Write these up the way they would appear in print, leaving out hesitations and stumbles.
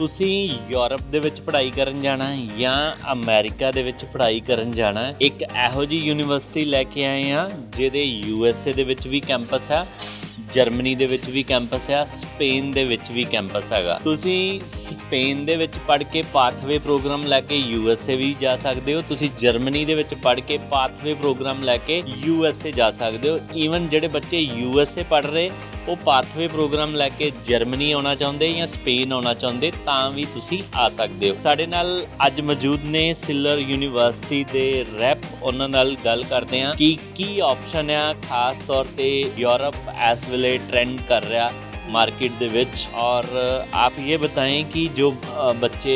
ਤੁਸੀਂ ਯੂਰਪ ਦੇ ਵਿੱਚ ਪੜ੍ਹਾਈ ਕਰਨ ਜਾਣਾ ਜਾਂ ਅਮਰੀਕਾ ਦੇ ਵਿੱਚ ਪੜ੍ਹਾਈ ਕਰਨ ਜਾਣਾ, ਇੱਕ ਇਹੋ ਜਿਹੀ ਯੂਨੀਵਰਸਿਟੀ ਲੈ ਕੇ ਆਏ ਆ ਜਿਹਦੇ USA ਦੇ ਵਿੱਚ ਵੀ ਕੈਂਪਸ ਆ, ਜਰਮਨੀ ਦੇ ਵਿੱਚ ਵੀ ਕੈਂਪਸ ਆ, ਸਪੇਨ ਦੇ ਵਿੱਚ ਵੀ ਕੈਂਪਸ ਹੈਗਾ। ਤੁਸੀਂ ਸਪੇਨ ਦੇ ਵਿੱਚ ਪੜ੍ਹ ਕੇ ਪਾਥਵੇ ਪ੍ਰੋਗਰਾਮ ਲੈ ਕੇ USA ਵੀ ਜਾ ਸਕਦੇ ਹੋ। ਤੁਸੀਂ ਜਰਮਨੀ ਦੇ ਵਿੱਚ ਪੜ੍ਹ ਕੇ ਪਾਥਵੇ ਪ੍ਰੋਗਰਾਮ ਲੈ ਕੇ USA ਜਾ ਸਕਦੇ ਹੋ। ਈਵਨ ਜਿਹੜੇ ਬੱਚੇ USA ਪੜ੍ਹ ਰਹੇ ਉਹ ਪਾਥਵੇ ਪ੍ਰੋਗਰਾਮ ਲੈ ਕੇ ਜਰਮਨੀ ਆਉਣਾ ਚਾਹੁੰਦੇ ਜਾਂ ਸਪੇਨ ਆਉਣਾ ਚਾਹੁੰਦੇ ਤਾਂ ਵੀ ਤੁਸੀਂ ਆ ਸਕਦੇ ਹੋ। ਸਾਡੇ ਨਾਲ ਅੱਜ ਮੌਜੂਦ ਨੇ ਸਿਲਰ ਯੂਨੀਵਰਸਿਟੀ ਦੇ ਰੈਪ, ਉਹਨਾਂ ਨਾਲ ਗੱਲ ਕਰਦੇ ਹਾਂ ਕਿ ਕੀ ਆਪਸ਼ਨ ਆ, ਖਾਸ ਤੌਰ ਤੇ ਯੂਰਪ ਇਸ ਵੇਲੇ ट्रेंड कर रहा मार्केट दे विच। और आप ये बताएं कि जो बच्चे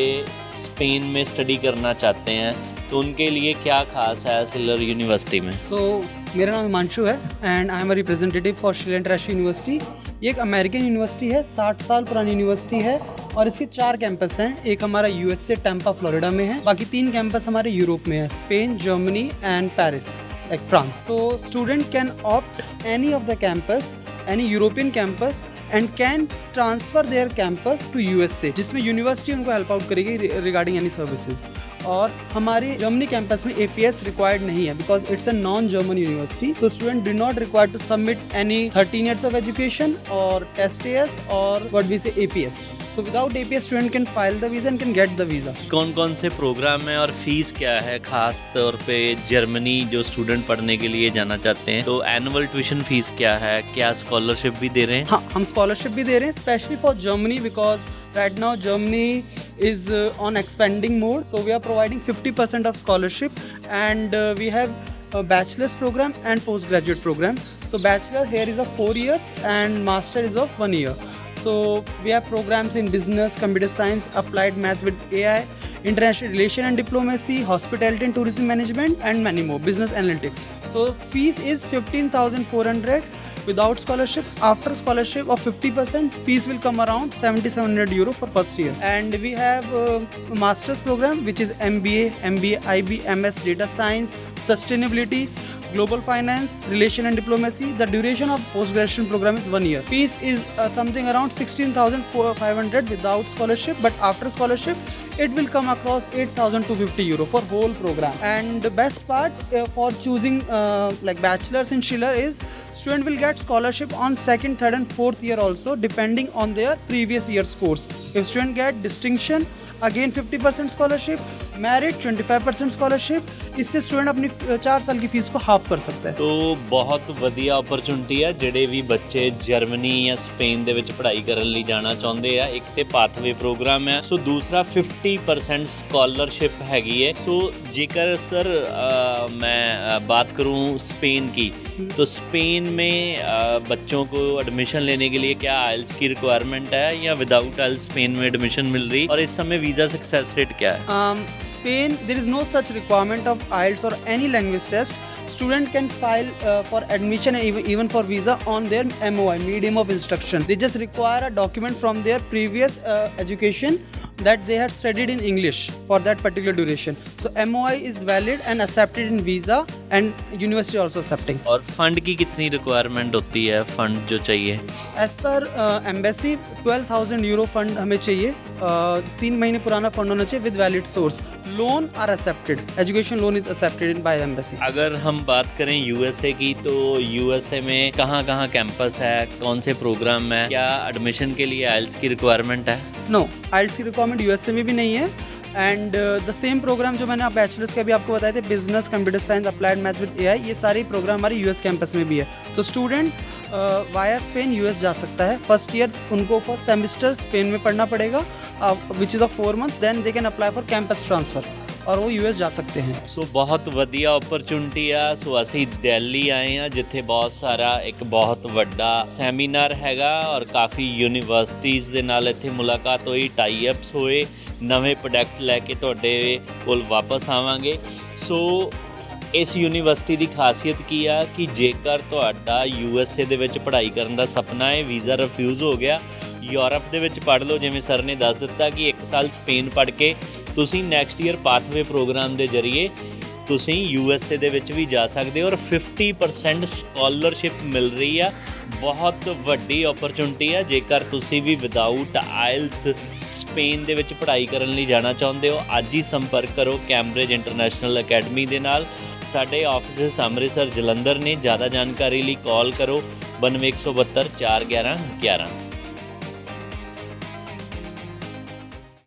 स्पेन में स्टडी करना चाहते हैं तो उनके लिए क्या खास है सिलर यूनिवर्सिटी में। मेरा नाम हिमांशु है and I am a representative for शिलेंट्रेश यूनिवर्सिटी। ये एक अमेरिकन यूनिवर्सिटी है, 60 साल पुरानी यूनिवर्सिटी है और इसके 4 कैंपस हैं। एक हमारा USA टैम्पा फ्लोरिडा में है, बाकी 3 कैंपस हमारे यूरोप में है, Spain, Germany and Paris like France. So student can opt any of the campus, any European campus and can transfer their campus to USA, जिसमें यूनिवर्सिटी उनको हेल्प आउट करेगी regarding any services. और हमारे Germany campus में APS required नहीं है because it's a non German university. So student do not require to submit any 13 years of education और टेस्ट AS और what we say APS. So without APS student can file the visa and can get the visa. कौन कौन से programme है और fees क्या है? खास तौर पे जर्मनी जो स्टूडेंट पढ़ने के लिए जाना चाहते हैं तो एनुअल ट्यूशन फीस क्या है? क्या स्कॉलरशिप भी दे रहे हैं? हाँ, हम स्कॉलरशिप भी दे रहे हैं specially for Germany because right now Germany is on expanding mode, so we are providing 50% of scholarship and we have a bachelor's program and postgraduate program. So bachelor here is of 4 years and master is of 1 year. So we have programs in business, computer science, applied math with AI, international relation and diplomacy, hospitality and tourism management and many more, business analytics. So fees is 15,400 without scholarship. After scholarship of 50%, fees will come around 7,700 euro for first year. And we have a master's program which is MBA, IB, MS, data science, sustainability, global finance, relation and diplomacy. The duration of post-graduation program is 1 year. Fees is something around 16,500 without scholarship, but after scholarship it will come across 8,250 euro for whole program. And the best part for choosing like bachelors in Schiller is student will get scholarship on 2nd, 3rd and 4th year also depending on their previous year's course. If student get distinction, again 50% scholarship, merit 25% scholarship. इससे student अपनी 4 साल की fees को half कर सकता है। तो बहुत ਵਧੀਆ ਓਪਰਚੁਨਿਟੀ ਆ ਜਿਹੜੇ ਵੀ ਬੱਚੇ ਜਰਮਨੀ ਜਾਂ ਸਪੇਨ ਦੇ ਵਿੱਚ ਪੜ੍ਹਾਈ ਕਰਨ ਲਈ ਜਾਣਾ ਚਾਹੁੰਦੇ ਆ। ਇੱਕ ਤੇ ਪਾਥਵੇ ਪ੍ਰੋਗਰਾਮ ਹੈ, ਸੋ ਦੂਸਰਾ 50% स्कॉलरशिप हैगी है। सो जेकर सर मैं बात करूं स्पेन की, तो स्पेन में बच्चों को एडमिशन लेने के लिए क्या आइल्स की रिक्वायरमेंट है या विदाउट आइल्स स्पेन में एडमिशन मिल रही, और इस समय वीज़ा सक्सेस रेट क्या है? Spain there is no such requirement of IELTS or any language test. Student can file for admission and even for visa on their MOI, medium of instruction. They just require a document from their previous education that they had studied in English for that particular duration. So MOI is valid and accepted in visa and university also accepting. और fund की कितनी requirement होती है? Fund जो चाहिए As per embassy 12,000 euro fund हमें चाहिए। 3 महीने पुराना फंड होना चाहिए with valid source. Loan are accepted. Education loan is accepted by embassy. अगर हम बात करें USA की, तो USA में कहाँ कहाँ कैंपस है, कौन से प्रोग्राम है, क्या एडमिशन के लिए आइल्स की रिक्वायरमेंट है? नो, आइल्स की रिक्वायरमेंट USA में भी नहीं है। एंड द सेम प्रोग्राम जो मैंने बैचलर्स के भी आपको बताए थे, business, computer science, applied math with AI, ये सारे प्रोग्राम हमारे US कैंपस में भी है। तो स्टूडेंट वाया स्पेन US जा सकता है। फर्स्ट ईयर उनको फर्स्ट सेमिस्टर स्पेन में पढ़ना पड़ेगा which is of 4 months, then they can apply for campus transfer और वो US जा सकते हैं। ਸੋ ਬਹੁਤ ਵਧੀਆ ਓਪਰਚੁਨਿਟੀ ਆ। ਸੋ ਅਸੀਂ ਦਿੱਲੀ ਆਏ ਆ ਜਿੱਥੇ ਬਹੁਤ ਸਾਰਾ ਇੱਕ ਬਹੁਤ ਵੱਡਾ ਸੈਮੀਨਾਰ ਹੈਗਾ ਔਰ ਕਾਫੀ ਯੂਨੀਵਰਸਿਟੀਜ਼ ਦੇ ਨਾਲ ਇੱਥੇ ਮੁਲਾਕਾਤ ਹੋਈ, ਟਾਈ ਅਪਸ ਹੋਏ, ਨਵੇਂ ਪ੍ਰੋਡਕਟ ਲੈ ਕੇ ਤੁਹਾਡੇ ਕੋਲ ਵਾਪਸ ਆਵਾਂਗੇ। ਸੋ ਇਸ ਯੂਨੀਵਰਸਿਟੀ ਦੀ ਖਾਸੀਅਤ ਕੀ ਆ ਕਿ ਜੇਕਰ ਤੁਹਾਡਾ USA ਦੇ ਵਿੱਚ ਪੜ੍ਹਾਈ ਕਰਨ ਦਾ ਸੁਪਨਾ ਹੈ, ਵੀਜ਼ਾ ਰਿਫਿਊਜ਼ ਹੋ ਗਿਆ, ਯੂਰਪ ਦੇ ਵਿੱਚ ਪੜ੍ਹ ਲਓ। ਜਿਵੇਂ ਸਰ ਨੇ ਦੱਸ ਦਿੱਤਾ ਕਿ 1 ਸਾਲ ਸਪੇਨ ਪੜ੍ਹ ਕੇ ਤੁਸੀਂ ਨੈਕਸਟ ਈਅਰ ਪਾਥਵੇ ਪ੍ਰੋਗਰਾਮ ਦੇ ਜ਼ਰੀਏ ਤੁਸੀਂ USA ਦੇ ਵਿੱਚ ਵੀ ਜਾ ਸਕਦੇ ਹੋ ਔਰ 50% ਸਕਾਲਰਸ਼ਿਪ ਮਿਲ ਰਹੀ ਆ। ਬਹੁਤ ਵੱਡੀ ਓਪਰਚੁਨਿਟੀ ਆ ਜੇਕਰ ਤੁਸੀਂ ਵੀ ਵਿਦਆਊਟ ਆਇਲਸ ਸਪੇਨ ਦੇ ਵਿੱਚ ਪੜ੍ਹਾਈ ਕਰਨ ਲਈ ਜਾਣਾ ਚਾਹੁੰਦੇ ਹੋ, ਅੱਜ ਹੀ ਸੰਪਰਕ ਕਰੋ ਕੈਂਬਰਿਜ ਇੰਟਰਨੈਸ਼ਨਲ ਅਕੈਡਮੀ ਦੇ ਨਾਲ। ਸਾਡੇ ਆਫਿਸਿਸ ਅੰਮ੍ਰਿਤਸਰ, ਜਲੰਧਰ ਨੇ। ਜ਼ਿਆਦਾ ਜਾਣਕਾਰੀ ਲਈ ਕਾਲ ਕਰੋ 92 172 411 11।